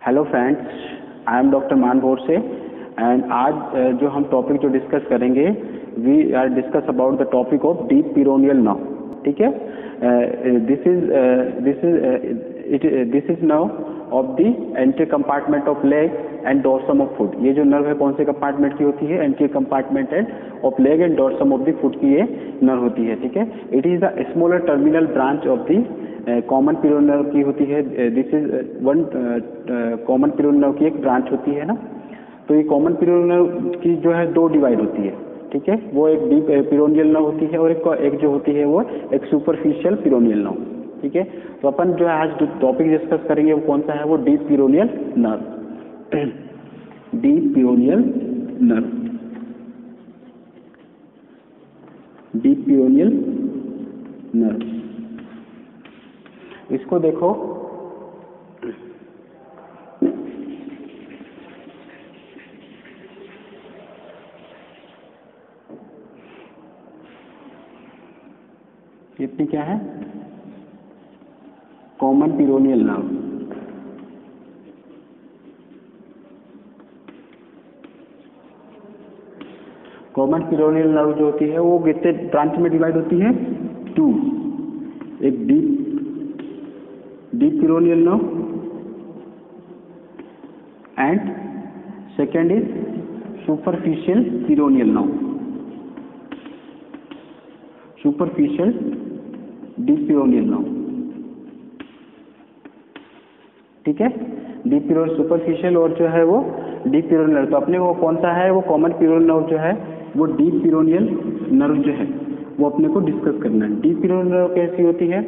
Hello friends, I am doctor मान Borse and आज जो हम टॉपिक जो डिस्कस करेंगे we are discuss about the topic of deep peroneal nerve. ठीक है, this is nerve of the anterior compartment of leg and dorsum of foot. ये जो नर्व है कौन से कंपार्टमेंट की होती है? Anterior compartment and of leg and dorsum of the foot की ये नर्व होती है. ठीक है, it is the smaller terminal branch of the common peroneal nerve की होती है. This is one common peroneal nerve की एक ब्रांच होती है ना. तो ये कॉमन पिरोनियल नर्व की जो है दो डिवाइड होती है. ठीक है, वो एक डीप पिरोनियल नर्व होती है और एक जो होती है वो एक सुपरफिशियल पिरोनियल नर्व. ठीक है, तो अपन जो है आज जो टॉपिक डिस्कस करेंगे वो कौन सा है? वो deep peroneal nerve. Deep peroneal nerve, deep peroneal nerve. इसको देखो, इतनी क्या है? Common peroneal nerve. Common peroneal nerve जो होती है वो कितने ब्रांच में डिवाइड होती है? टू. एक deep peroneal nerve and second is superficial peroneal nerve. Superficial deep peroneal nerve. ठीक है, डीप पिरोनियल सुपरफिशियल और जो है वो डीप पिरोनियल नर्व. तो अपने वो कौन सा है? वो कॉमन पिरोनियल नर्व जो है वो डीप पिरोनियल नर्व जो है वो अपने को डिस्कस करना है. डीप पिरोनियल नर्व कैसी होती है?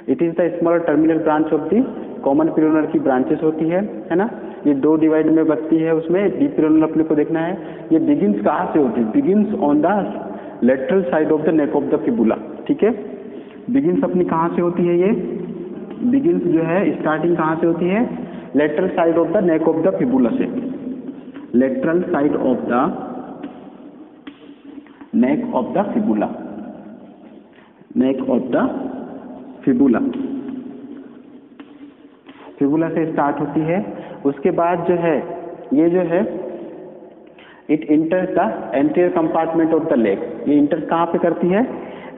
It is the smaller terminal branch of the common peroneal nerve की ब्रांचेस होती है ना. ये दो डिवाइड में बनती है. उसमें डीप पिरोनियल नर्व अपने को देखना है. ये बिगिंस कहाँ से होती है? Begins on the lateral side of the neck of the fibula. ठीक है, बिगिंस अपनी कहाँ से होती है? ये बिगिंस जो है स्टार्टिंग कहाँ से होती है? Lateral side of the neck of the fibula से. Lateral side of the neck of the fibula. Neck of the fibula, fibula से स्टार्ट होती है. उसके बाद जो है ये जो है it enters the anterior compartment of the leg. ये इंटर कहाँ पे करती है?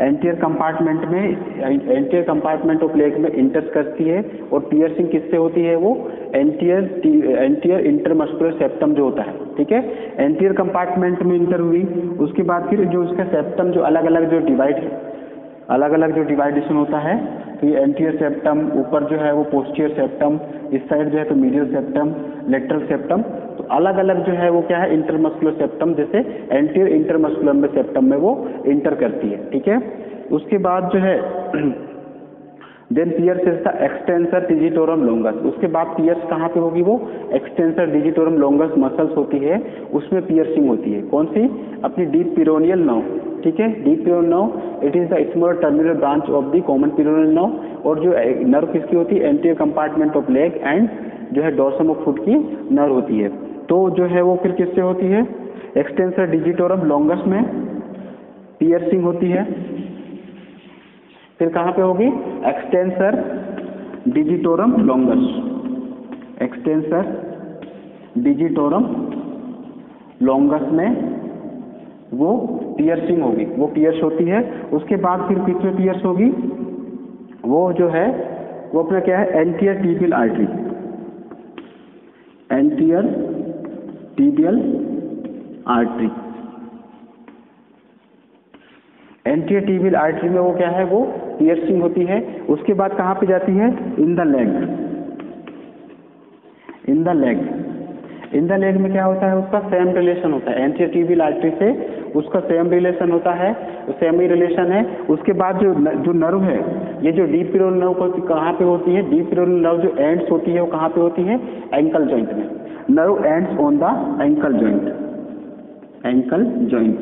एंटीरियर कंपार्टमेंट में, एंटीरियर कंपार्टमेंट ऑफ लेग में इंटर्स करती है. और पियर्सिंग किससे होती है? वो एंटीरियर इंटरमस्कुलर सेप्टम जो होता है. ठीक है, एंटीरियर कंपार्टमेंट में इंटर हुई. उसके बाद फिर जो उसका सेप्टम जो अलग अलग जो डिवाइड है, अलग अलग जो डिवाइडेशन होता है, तो ये एंटीरियर सेप्टम, ऊपर जो है वो पोस्टीरियर सेप्टम, इस साइड जो है तो मीडियल सेप्टम, लेटरल सेप्टम. तो अलग अलग जो है वो क्या है? इंटरमस्कुलर सेप्टम, जैसे एंटीरियर इंटरमस्कुलर में सेप्टम में वो इंटर करती है. ठीक है, उसके बाद जो है then pierce is the extensor digitorum longus. उसके बाद पियर्स कहाँ पे होगी? वो एक्सटेंसर डिजिटोरम लॉन्गस मसल्स होती है, उसमें पियर्सिंग होती है. कौन सी? अपनी डीप पिरोनियल नर्व. ठीक है, deep peroneal nerve it is the smaller terminal branch of the common peroneal nerve. और जो नर्व किसकी होती है? Anterior compartment of leg and जो है डोर्सम ऑफ फुट की नर्व होती है. तो जो है वो फिर किससे होती है? एक्सटेंसर डिजिटोरम लॉन्गस में पियर्सिंग होती है. फिर कहाँ पे होगी? Extensor digitorum longus. Extensor digitorum longus में वो पियर्सिंग होगी, वो पियर्स होती है. उसके बाद फिर किसमें पियर्स होगी? वो जो है वो अपना क्या है? Anterior tibial artery. Anterior tibial artery. Anterior tibial artery में वो क्या है? वो पियर्सिंग होती है. उसके बाद कहाँ पे जाती है? In the leg. In the leg, in the leg में क्या होता है? उसका सेम रिलेशन होता है एंटीरियर टिबियल आर्टरी से, उसका सेम रिलेशन होता है, सेम ही रिलेशन है. उसके बाद जो नर्व है, ये जो डीप पिरोनियल नर्व कहाँ पे होती है? डीप पिरोनियल नर्व जो एंड्स होती है वो कहाँ पे होती है? एंकल जॉइंट में. Nerve ends on the ankle joint. Ankle joint,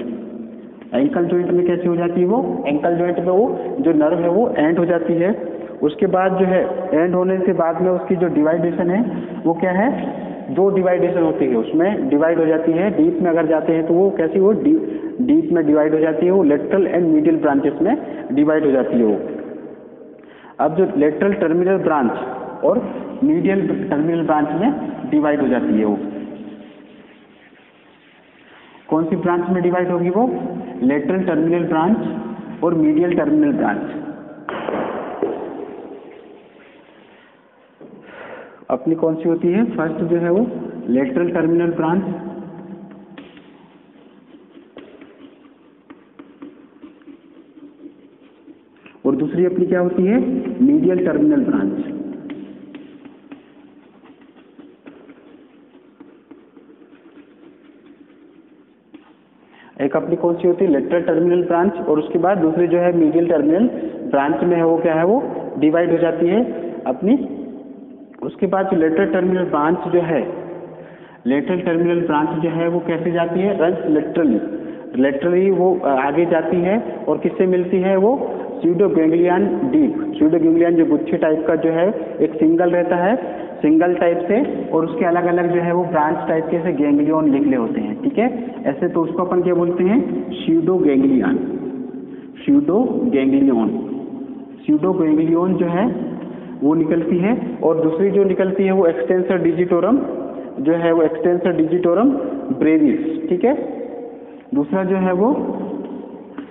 ankle joint में कैसे हो जाती है? वो एंकल जॉइंट में वो जो नर्व है वो एंड हो जाती है. उसके बाद जो है एंड होने के बाद में उसकी जो डिवाइडेशन है वो क्या है? दो डिवाइडेशन होती है, उसमें डिवाइड हो जाती है. डीप में अगर जाते हैं तो वो कैसी? वो डीप में डिवाइड हो जाती है, वो लेटरल एंड मीडियल ब्रांचेस में डिवाइड हो जाती है वो. अब जो लेटरल टर्मिनल ब्रांच और मीडियल टर्मिनल ब्रांच में डिवाइड हो जाती है। वो कौन सी ब्रांच में डिवाइड होगी? वो लेटरल टर्मिनल ब्रांच और मीडियल टर्मिनल ब्रांच। अपनी कौन सी होती है? फर्स्ट जो है वो लेटरल टर्मिनल ब्रांच और दूसरी अपनी क्या होती है? Medial terminal branch. एक अपनी कौन सी होती है? लेटरल टर्मिनल ब्रांच और उसके बाद दूसरी जो है मीडियल टर्मिनल ब्रांच में है वो क्या है? वो डिवाइड हो जाती है अपनी। उसके बाद जो लेटरल टर्मिनल ब्रांच जो है, लेटरल टर्मिनल ब्रांच जो है वो कैसे जाती है? रन्स लेटरली, लेटरली वो आगे जाती है और किससे मिलती है? वो pseudo ganglion deep, pseudo ganglion जो गुच्छे टाइप का जो है एक सिंगल रहता है, सिंगल टाइप से, और उसके अलग अलग जो है वो ब्रांच टाइप के से गैंग्लियन निकले होते हैं। ठीक है, ऐसे तो उसको अपन क्या बोलते हैं? Pseudo ganglion, pseudo ganglion, pseudo ganglion जो है वो निकलती है। और दूसरी जो निकलती है वो एक्सटेंसर डिजिटोरम जो है वो एक्सटेंसर डिजिटोरम ब्रेविस। ठीक है, दूसरा जो है वो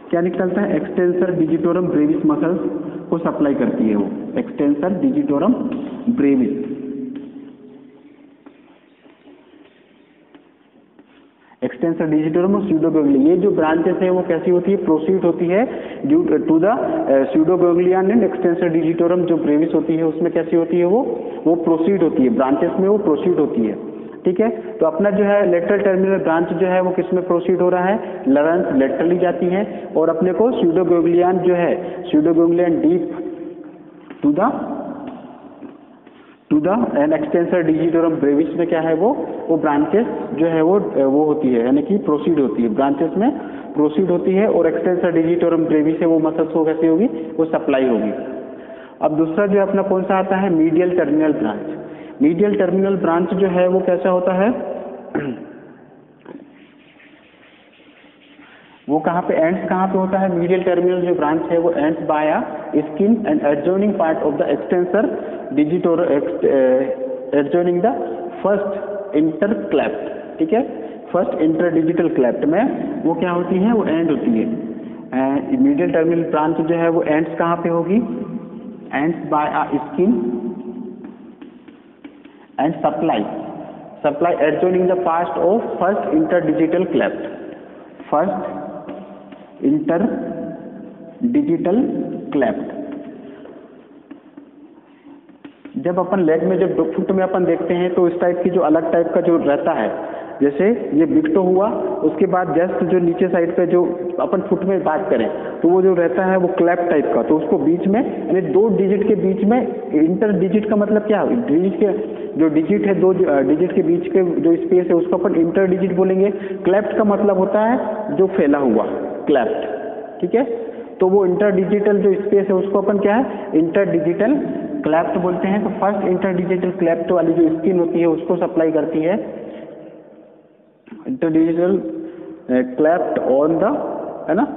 क्या निकलता है? एक्सटेंसर डिजिटोरम ब्रेविस मसल्स को सप्लाई करती है वो, extensor digitorum Brevis. Extensor digitorum और स्यूडोगैंग्लियन, ये जो ब्रांचेस है वो कैसी होती है? प्रोसीड होती है due to the pseudoganglion and extensor digitorum जो ब्रेविस होती है उसमें कैसी होती है? वो प्रोसीड होती है, ब्रांचेस में वो प्रोसीड होती है। ठीक है, तो अपना जो है लेटरल टर्मिनल ब्रांच जो है वो किस में प्रोसीड हो रहा है? लरंस लेटरली जाती है। और अपने को स्यूडोगैंग्लियन जो है, pseudoganglion deep to the and extensor digitorum brevis में क्या है? वो ब्रांचेस जो है वो होती है, यानी कि प्रोसीड होती है, ब्रांचेस में प्रोसीड होती है। और एक्सटेंसर डिजिटोरम ब्रेविस से वो मसल्स को कैसी होगी? वो सप्लाई होगी। अब दूसरा जो अपना कौन सा आता है? Medial terminal branch. Medial terminal branch जो है वो कैसा होता है? वो कहाँ पे एंड्स कहाँ पे होता है? मीडियल टर्मिनल जो ब्रांच है वो ends by a skin and adjoining part of the extensor digitorum adjoining the first inter cleft. ठीक है, फर्स्ट इंटर डिजिटल क्लैप्ट में वो क्या होती है? वो एंड होती है। मीडियल टर्मिनल ब्रांच जो है वो एंड्स कहाँ पे होगी? Ends by a skin and supply adjoining the part of first interdigital cleft, first interdigital cleft। जब अपन लेग में जब फुट में अपन देखते हैं तो इस टाइप की जो अलग टाइप का जो रहता है, जैसे ये बिक्टो हुआ, उसके बाद जस्ट जो नीचे साइड पे जो अपन फुट में बात करें तो वो जो रहता है वो क्लैप टाइप का, तो उसको बीच में यानी दो डिजिट के बीच में इंटर डिजिट का मतलब क्या है? डिजिट के जो डिजिट है, दो डिजिट के बीच के जो स्पेस है उसको अपन इंटर डिजिट बोलेंगे। क्लैप्ट का मतलब होता है जो फैला हुआ, क्लैप्ट। ठीक है, तो वो इंटर डिजिटल जो स्पेस है उसको अपन क्या है? इंटर डिजिटल क्लैप्ट बोलते हैं। तो फर्स्ट इंटर डिजिटल क्लैप्ट वाली जो स्किन होती है उसको सप्लाई करती है इंटरडिजिटल क्लैप्ट ऑन द, है ना,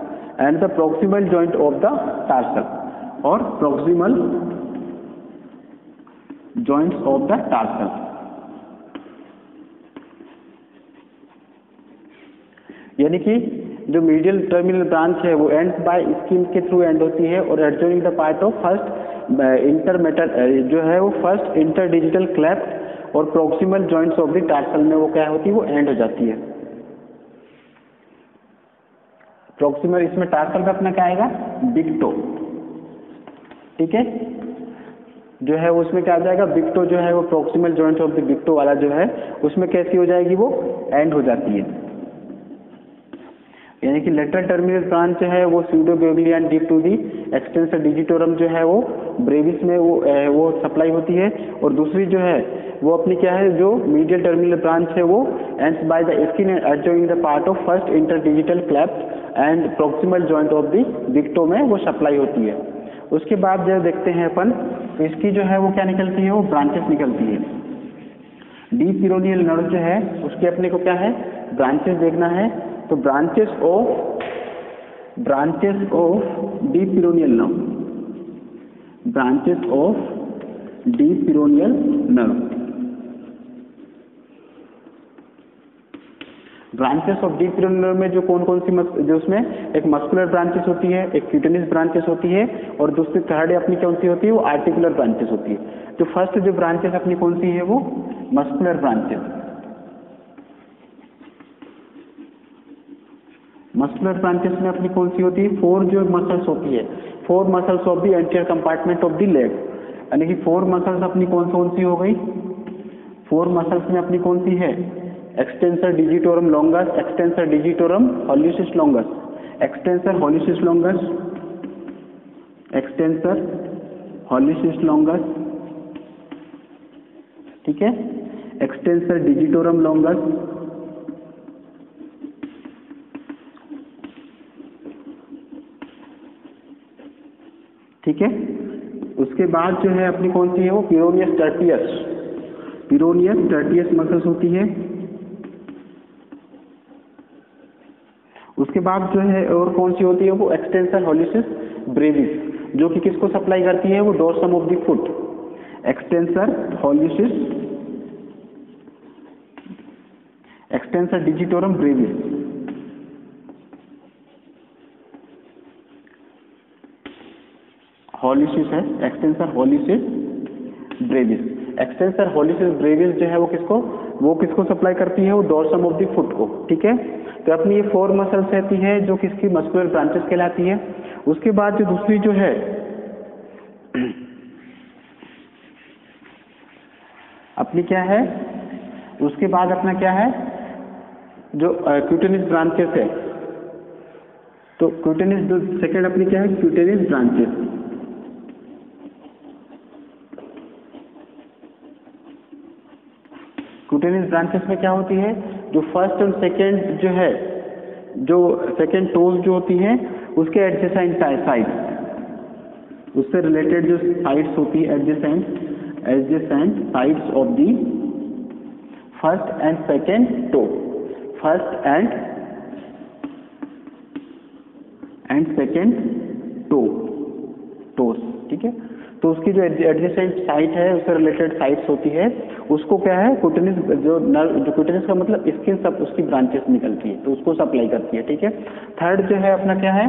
and the proximal joint of the tarsal, और proximal joints of the tarsal. यानी कि जो मीडियल टर्मिनल ब्रांच है वो एंड बाय स्किन के थ्रू एंड होती है और adjoining the part of first intermetal जो है वो फर्स्ट इंटरडिजिटल क्लैप्ट और proximal joints of the tarsal में वो क्या होती है? वो एंड हो जाती है। प्रॉक्सिमल, इसमें टार्सल का अपना क्या आएगा? बिक्टो। ठीक है, जो है उसमें क्या आ जाएगा? बिक्टो जो है वो प्रॉक्सिमल जॉइंट्स ऑफ द बिक्टो वाला जो है उसमें कैसी हो जाएगी? वो एंड हो जाती है। यानी कि लेटरल टर्मिनल ब्रांच है वो pseudoganglion deep to the extensor digitorum जो है वो ब्रेविस में वो सप्लाई होती है। और दूसरी जो है वो अपनी क्या है? जो मीडियल टर्मिनल ब्रांच है वो ends by the skin adjoining the part of first interdigital cleft and proximal joint of the बिक्टो में वो सप्लाई होती है। उसके बाद जब देखते हैं अपन इसकी जो है वो क्या निकलती है? वो ब्रांचेस निकलती है। डीप पिरोनियल नर्व जो है उसके अपने को क्या है? ब्रांचेस देखना है। तो branches of deep peroneal nerve, branches of deep peroneal nerve. Branches of deep peroneal nerve में जो कौन कौन सी जो उसमें एक मस्कुलर ब्रांचेस होती है, एक क्यूटेनियस ब्रांचेस होती है, और दूसरी थर्ड अपनी कौन सी होती है, वो आर्टिकुलर ब्रांचेस होती है। जो फर्स्ट जो ब्रांचेस अपनी कौन सी है, वो मस्कुलर ब्रांचेस। मस्कुलर ब्रांचेस में अपनी कौन सी होती है, 4 जो मसल्स होती है, 4 muscles of the anterior compartment of the leg, यानी कि 4 मसल्स अपनी कौन सी हो गई, 4 मसल्स में अपनी कौन सी है, extensor digitorum longus, extensor digitorum hallucis longus, extensor hallucis longus, extensor hallucis longus, ठीक है, एक्सटेंसर डिजिटोरम लॉन्गस, ठीक है। उसके बाद जो है अपनी कौन सी है, वो peroneus Tertius, peroneus Tertius muscles होती है। उसके बाद जो है और कौन सी होती है, वो एक्सटेंसर हॉल्यूसिस ब्रेविस, जो कि किसको सप्लाई करती है, वो dorsum of the foot, extensor hallucis, extensor digitorum brevis, hallucis है, extensor hallucis brevis. Extensor hallucis brevis जो है वो किसको सप्लाई करती है, वो डोर्सम ऑफ द फुट को, ठीक है। तो अपनी ये 4 मसल्स रहती है जो किसकी मस्कुलर ब्रांचेस कहलाती है। उसके बाद जो दूसरी जो है अपनी क्या है, उसके बाद अपना क्या है, जो क्यूटेनियस ब्रांचेस है, तो क्यूटेनियस जो सेकेंड अपनी क्या है, क्यूटेनियस ब्रांचेस। क्यूटेनियस ब्रांचेस में क्या होती है, जो फर्स्ट और सेकेंड जो है, जो सेकेंड टोज जो होती है उसके एडजेसेंट साइड्स, उससे रिलेटेड जो साइड्स होती है, adjacent sides of the first and second toe, first and second toes, ठीक है। तो उसकी जो एडजेसेंट साइट है, उससे रिलेटेड साइट्स होती है, उसको क्या है, क्यूटेनियस जो नर्व, जो क्यूटेनियस का मतलब स्किन, सब उसकी ब्रांचेस निकलती है, तो उसको सप्लाई करती है, ठीक है। थर्ड जो है अपना क्या है,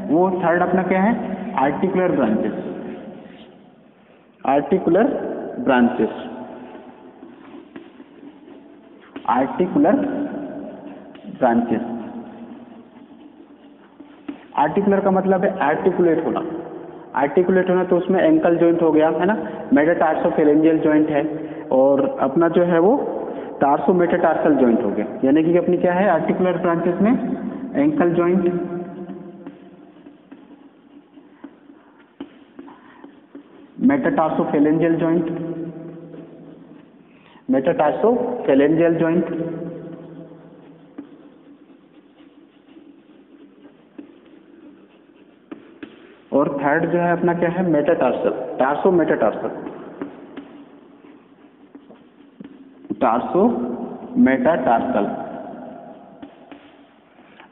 वो थर्ड अपना क्या है, articular branches, articular branches, articular branches. Articular का मतलब है आर्टिकुलेट होना, आर्टिकुलेट होना, तो उसमें एंकल जॉइंट हो गया है ना, मेटाटार्सोफेरेंजियल जॉइंट है, और अपना जो है वो टार्सो मेटाटार्सल जॉइंट हो गया, यानी कि अपनी क्या है आर्टिकुलर ब्रांचेस में एंकल जॉइंट, मेटाटार्सोफेरेंजियल जॉइंट, मेटाटार्सोफेरेंजियल जॉइंट, और थर्ड जो है अपना क्या है, मेटाटार्सल, टार्सो मेटाटार्सल, टार्सो मेटाटार्सल।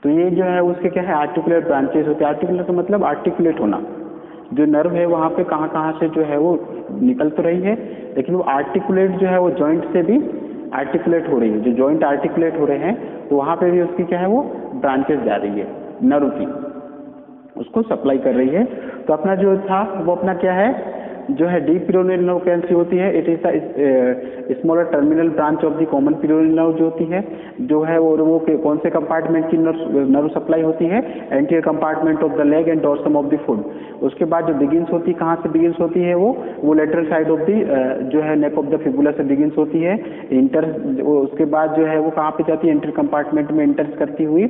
तो ये जो है उसके क्या है, आर्टिकुलर ब्रांचेस होते हैं। आर्टिकुलर का मतलब आर्टिकुलेट होना, जो नर्व है वहाँ पे कहाँ से जो है वो निकल तो रही है, लेकिन वो आर्टिकुलेट जो है वो जॉइंट से भी आर्टिकुलेट हो रही है, जो जॉइंट आर्टिकुलेट हो रहे हैं तो वहाँ पे भी उसकी क्या है, वो ब्रांचेस जा रही है नर्व की, उसको सप्लाई कर रही है। तो अपना जो था वो अपना क्या है, जो है डीप पेरोनियल नर्व कौन सी होती है, it is the smaller terminal branch of the common peroneal nerve जो होती है, जो है वो कौन से कंपार्टमेंट की नर्व सप्लाई होती है, anterior compartment of the leg and dorsum of the foot. उसके बाद जो बिगिंस होती है, कहाँ से बिगिंस होती है, वो लेटरल साइड ऑफ द जो है नेक ऑफ द फिबुला से बिगिंस होती है, इंटर, उसके बाद जो है वो कहाँ पे जाती है, एंटीरियर कंपार्टमेंट में इंटर करती हुई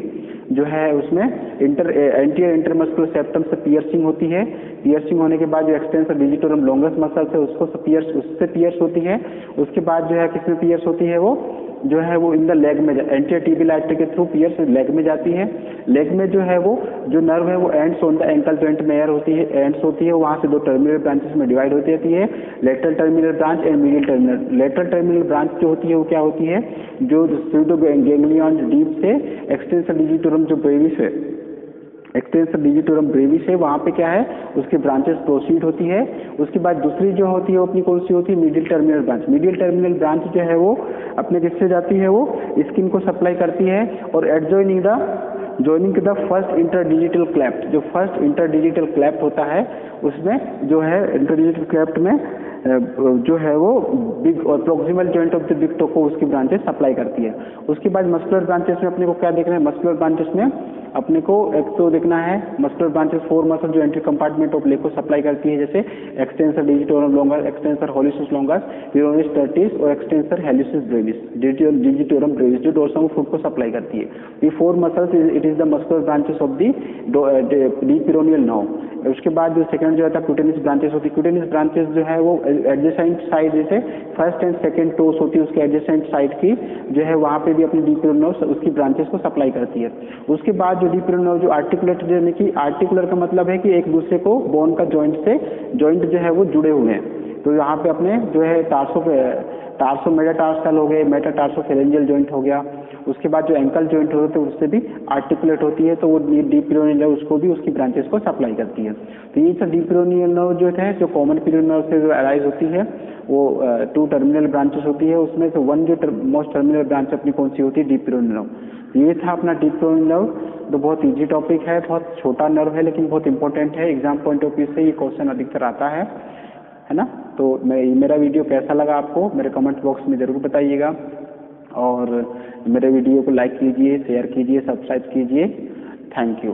जो है उसमें एंटीरियर इंटरमस्कुलर सेप्टम से पियर्सिंग होती है, पियर्सिंग होने के बाद जो एक्सटेंसर डिजिटोरम लॉन्गस मसल है उससे पियर्स होती है। उसके बाद जो है किसमें पियर्स होती है, वो जो है वो इन द लेग में, एंटीरियर टिबियल आर्टरी के थ्रू पियर्स लेग में जाती है। लेग में जो है वो जो नर्व है वो ends on the ankle joint में एयर होती है, एंड्स होती है, वहाँ से 2 टर्मिनल ब्रांचेस में डिवाइड होती रहती है, lateral terminal branch and medial terminal. Lateral terminal branch जो होती है वो क्या होती है, जो स्यूडो गैंग्लियन डीप से एक्सटेंसर डिजिटोरम जो ब्रेविस है एक्सटेंसर डिजिटोरम ब्रेविस है, वहाँ पे क्या है उसकी ब्रांचेस प्रोसीड होती है। उसके बाद दूसरी जो होती है वो अपनी कौन सी होती है, medial terminal branch. Medial terminal branch जो है वो अपने किससे जाती है, वो स्किन को सप्लाई करती है। और adjoining the first interdigital cleft, जो फर्स्ट इंटरडिजिटल क्लेफ्ट होता है उसमें जो है इंटरडिजिटल क्लेफ्ट में जो है वो बिग और proximal joint of the big toe को उसकी ब्रांचेस सप्लाई करती है। उसके बाद मस्कुलर ब्रांचेस में अपने को क्या देखना है, मस्कुलर ब्रांचेस में अपने को एक तो देखना है मस्कुलर ब्रांचेस 4 मसल जो एंट्री कंपार्टमेंट ऑफ लेग को सप्लाई करती है, जैसे extensor digitorum longus, extensor hallucis longus, peroneus tertius और extensor hallucis brevis, digitorum brevis जो डोर्सम फुट को सप्लाई करती है। ये 4 muscles it is the muscular branches of the peroneal nerve. उसके बाद जो सेकंड जो है क्यूटेनियस ब्रांचेस होती है। क्यूटेनियस ब्रांचेस जो है वो एडजेसेंट साइड, जैसे फर्स्ट एंड सेकंड टोस होती है उसके एडजेसेंट साइड की जो है वहाँ पे भी अपनी डीप पेरोनियल नर्व उसकी ब्रांचेस को सप्लाई करती है। उसके बाद जो डीप पेरोनियल नर्व जो आर्टिकुलेट, यानी कि आर्टिकुलर का मतलब है कि एक दूसरे को बोन का जॉइंट से जॉइंट जो है वो जुड़े हुए हैं। तो यहाँ पे अपने जो है टार्सो मेटाटार्सल हो गए, मेटाटार्सोफेरेंजियल जॉइंट हो गया। उसके बाद जो एंकल जॉइंट होते हैं उससे भी आर्टिकुलेट होती है, तो वो डीप पेरोनियल नर्व उसको भी उसकी ब्रांचेस को सप्लाई करती है। तो ये सब डीप पेरोनियल नर्व जो है जो कॉमन पेरोनियल नर्व से जो अराइज होती है वो 2 टर्मिनल ब्रांचेस होती है। उसमें से वन जो मोस्ट टर्मिनल ब्रांच अपनी कौन सी होती है, डीप पेरोनियल नर्व। ये था अपना डीप पेरोनियल नर्व। तो बहुत इजी टॉपिक है, बहुत छोटा नर्व है लेकिन बहुत इंपॉर्टेंट है। एग्जाम पॉइंट ऑफ व्यू से ये क्वेश्चन अधिकतर आता है ना। तो मेरा वीडियो कैसा लगा आपको मेरे कमेंट बॉक्स में ज़रूर बताइएगा, और मेरे वीडियो को लाइक कीजिए, शेयर कीजिए, सब्सक्राइब कीजिए। Thank you.